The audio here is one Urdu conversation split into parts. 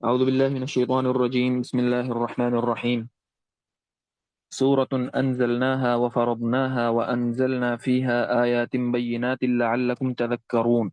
أعوذ بالله من الشيطان الرجيم. بسم الله الرحمن الرحيم. سورة أنزلناها وفرضناها وأنزلنا فيها آيات بينات لعلكم تذكرون.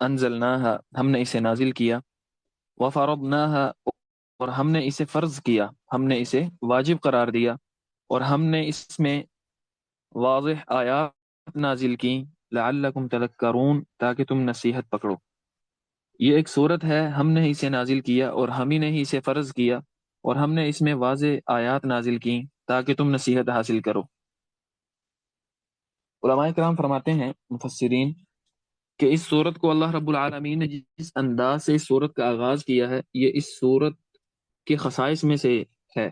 انزلناها، ہم نے اسے نازل کیا، وفرضناها، اور ہم نے اسے فرض کیا، ہم نے اسے واجب قرار دیا، اور ہم نے اس میں واضح آیات نازل کی، لعلکم تذکرون، تاکہ تم نصیحت پکڑو۔ یہ ایک صورت ہے، ہم نے اسے نازل کیا اور ہم ہی نے ہی اسے فرض کیا، اور ہم نے اس میں واضح آیات نازل کی تاکہ تم نصیحت حاصل کرو۔ علماء کرام فرماتے ہیں، مفسرین، کہ اس صورت کو اللہ رب العالمین نے جس انداز سے اس صورت کا آغاز کیا ہے، یہ اس صورت کے خصائص میں سے ہے،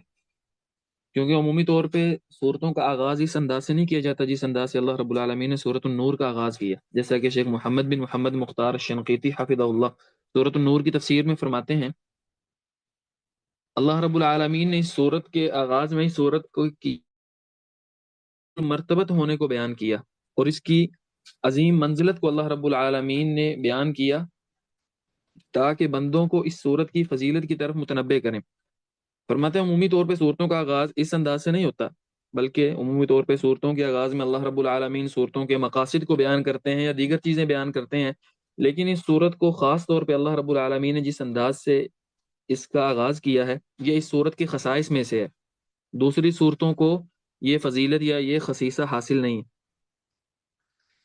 کیونکہ عمومی طور پہ صورتوں کا آغاز اس انداز سے نہیں کیا جاتا جس انداز سے اللہ رب العالمین نے سورۃ النور کا آغاز کیا، جیسا کہ شیخ محمد بن محمد مختار الشنقیطی حفظہ اللہ سورۃ النور کی تفسیر میں فرماتے ہیں، اللہ رب العالمین نے اس صورت کے آغاز میں اس صورت کو کی مرتبت ہونے کو بیان کیا، اور اس کی عظیم منزلت کو اللہ رب العالمین نے بیان کیا تاکہ بندوں کو اس صورت کی فضیلت کی طرف متنبع کریں۔ فرماتے ہیں عمومی طور پہ صورتوں کا آغاز اس انداز سے نہیں ہوتا، بلکہ عمومی طور پہ صورتوں کے آغاز میں اللہ رب العالمین صورتوں کے مقاصد کو بیان کرتے ہیں یا دیگر چیزیں بیان کرتے ہیں، لیکن اس صورت کو خاص طور پہ اللہ رب العالمین نے جس انداز سے اس کا آغاز کیا ہے، یہ اس صورت کے خصائص میں سے ہے۔ دوسری صورتوں کو یہ فضیلت یا یہ خصیصہ حاصل نہیں ہے۔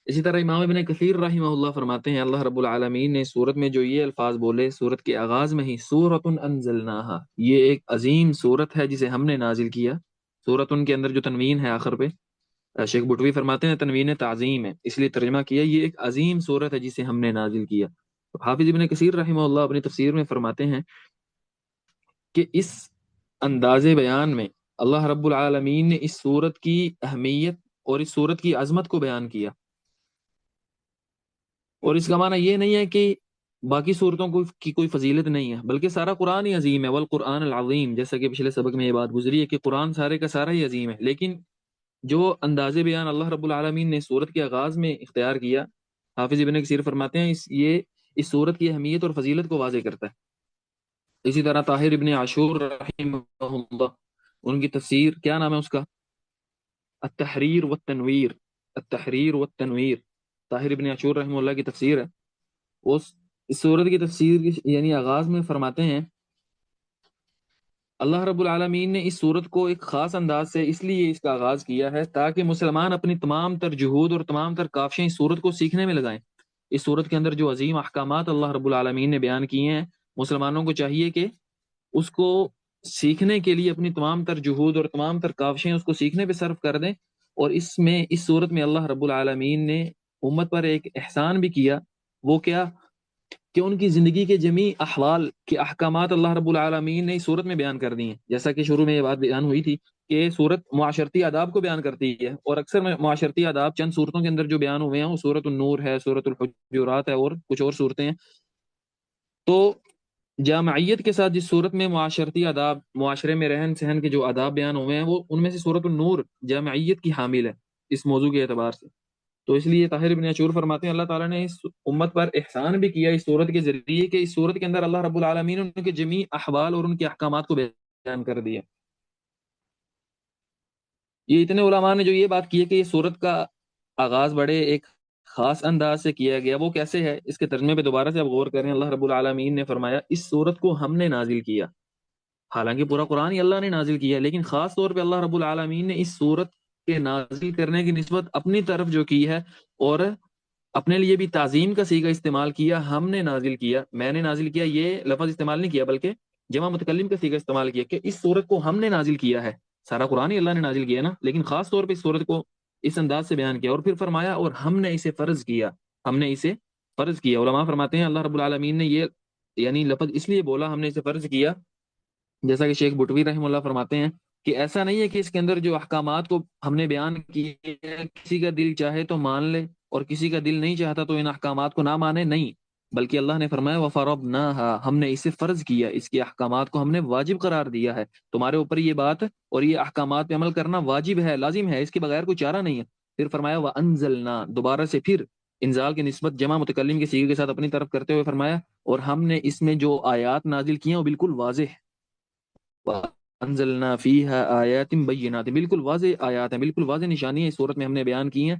اسی طرح امام ابن کثیر رحمہ اللہ فرماتے ہیں، اللہ رب العالمین نے صورت میں جو یہ الفاظ بولے صورت کے آغاز میں ہی، سورۃ انزلناہا، یہ ایک عظیم صورت ہے جسے ہم نے نازل کیا۔ سورۃ کے اندر جو تنوین ہے آخر پہ، شیخ بٹوی فرماتے ہیں تنوین تعظیم ہے، اس لیے ترجمہ کیا یہ ایک عظیم صورت ہے جسے ہم نے نازل کیا۔ حافظ ابن کثیر رحمہ اللہ اپنی تفسیر میں فرماتے ہیں کہ اس انداز بیان میں اللہ رب العالمین نے اس صورت کی اہمیت اور اس صورت کی عظمت کو بیان کیا، اور اس کا معنی یہ نہیں ہے کہ باقی صورتوں کی کوئی فضیلت نہیں ہے، بلکہ سارا قرآن ہی عظیم ہے، والقرآن العظیم، جیسا کہ پچھلے سبق میں یہ بات گزری ہے کہ قرآن سارے کا سارا ہی عظیم ہے، لیکن جو انداز بیان اللہ رب العالمین نے صورت کے آغاز میں اختیار کیا، حافظ ابن کثیر فرماتے ہیں یہ اس صورت کی اہمیت اور فضیلت کو واضح کرتا ہے۔ اسی طرح طاہر ابن عاشور رحمہ اللہ، ان کی تفسیر کیا نام ہے اس کا؟ التحریر والتنویر، التحریر والتنویر، طاہر ابن عاشور رحمہ اللہ کی تفسیر ہے۔ اس سورت کی تفسیر یعنی آغاز میں فرماتے ہیں، اللہ رب العالمین نے اس سورت کو ایک خاص انداز سے اس لیے اس کا آغاز کیا ہے تاکہ مسلمان اپنی تمام تر جہود اور تمام تر کاوشیں اس سورت کو سیکھنے میں لگائیں۔ اس سورت کے اندر جو عظیم احکامات اللہ رب العالمین نے بیان کیے ہیں، مسلمانوں کو چاہیے کہ اس کو سیکھنے کے لیے اپنی تمام تر جہود اور تمام تر کاوشیں اس کو سیکھنے پہ صرف کر دیں، اور اس صورت میں اللہ رب العالمین نے امت پر ایک احسان بھی کیا، وہ کیا کہ ان کی زندگی کے جمیع احوال کے احکامات اللہ رب العالمین نے اس صورت میں بیان کر دی ہیں۔ جیسا کہ شروع میں یہ بات بیان ہوئی تھی کہ صورت معاشرتی آداب کو بیان کرتی ہے، اور اکثر معاشرتی آداب چند صورتوں کے اندر جو بیان ہوئے ہیں وہ سورۃ النور ہے، سورۃ الحجرات ہے، اور کچھ اور صورتیں ہیں۔ تو جامعیت کے ساتھ جس صورت میں معاشرتی آداب، معاشرے میں رہن سہن کے جو آداب بیان ہوئے ہیں، وہ ان میں سے سورۃ النور جامعیت کی حامل ہے اس موضوع کے اعتبار سے۔ تو اس لیے طاہر ابن عاشور فرماتے ہیں اللہ تعالیٰ نے اس امت پر احسان بھی کیا اس صورت کے ذریعے کہ اس صورت کے اندر اللہ رب العالمین ان کے جمیع احوال اور ان کے احکامات کو بیان کر دیا۔ یہ اتنے علماء نے جو یہ بات کی ہے کہ یہ صورت کا آغاز بڑے ایک خاص انداز سے کیا گیا، وہ کیسے ہے اس کے ترجمے پہ دوبارہ سے اب غور کریں۔ اللہ رب العالمین نے فرمایا اس صورت کو ہم نے نازل کیا، حالانکہ پورا قرآن ہی اللہ نے نازل کیا، لیکن خاص طور پہ اللہ رب العالمین نے اس صورت کے نازل کرنے کی نسبت اپنی طرف جو کی ہے، اور اپنے لیے بھی تعظیم کا صیغہ استعمال کیا، ہم نے نازل کیا، میں نے نازل کیا، یہ لفظ استعمال نہیں کیا، بلکہ جمع متکلم کا صیغہ استعمال کیا کہ اس صورت کو ہم نے نازل کیا ہے۔ سارا قرآن ہی اللہ نے نازل کیا نا، لیکن خاص طور پہ اس صورت کو اس انداز سے بیان کیا، اور پھر فرمایا اور ہم نے اسے فرض کیا، ہم نے اسے فرض کیا۔ علماء فرماتے ہیں اللہ رب العالمین نے یہ یعنی لفظ اس لیے بولا ہم نے اسے فرض کیا، جیسا کہ شیخ بٹوی رحمہ اللہ فرماتے ہیں کہ ایسا نہیں ہے کہ اس کے اندر جو احکامات کو ہم نے بیان کیے کسی کا دل چاہے تو مان لے اور کسی کا دل نہیں چاہتا تو ان احکامات کو نہ مانے، نہیں، بلکہ اللہ نے فرمایا وَفَرَضْنَاهَا، ہم نے اسے فرض کیا، اس کے احکامات کو ہم نے واجب قرار دیا ہے، تمہارے اوپر یہ بات اور یہ احکامات پہ عمل کرنا واجب ہے، لازم ہے، اس کے بغیر کوئی چارہ نہیں ہے۔ پھر فرمایا وَأَنزَلْنَا، دوبارہ سے پھر انزال کی نسبت جمع متکلم کے صیغے کے ساتھ اپنی طرف کرتے ہوئے فرمایا اور ہم نے اس میں جو آیات نازل کی ہیں وہ بالکل واضح انزلنا فیہا آیات بینات، بالکل واضح آیات ہیں، بالکل واضح نشانی ہے اس صورت میں ہم نے بیان کی ہیں۔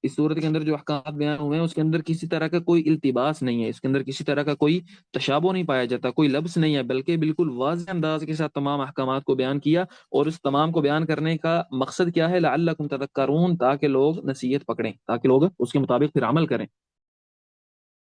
اس صورت کے اندر جو احکامات بیان ہوئے ہیں اس کے اندر کسی طرح کا کوئی التباس نہیں ہے، اس کے اندر کسی طرح کا کوئی تشابہ نہیں پایا جاتا، کوئی لبس نہیں ہے، بلکہ بالکل واضح انداز کے ساتھ تمام احکامات کو بیان کیا۔ اور اس تمام کو بیان کرنے کا مقصد کیا ہے؟ لعلکم تذکرون، تاکہ لوگ نصیحت پکڑیں، تاکہ لوگ اس کے مطابق پھر عمل کریں۔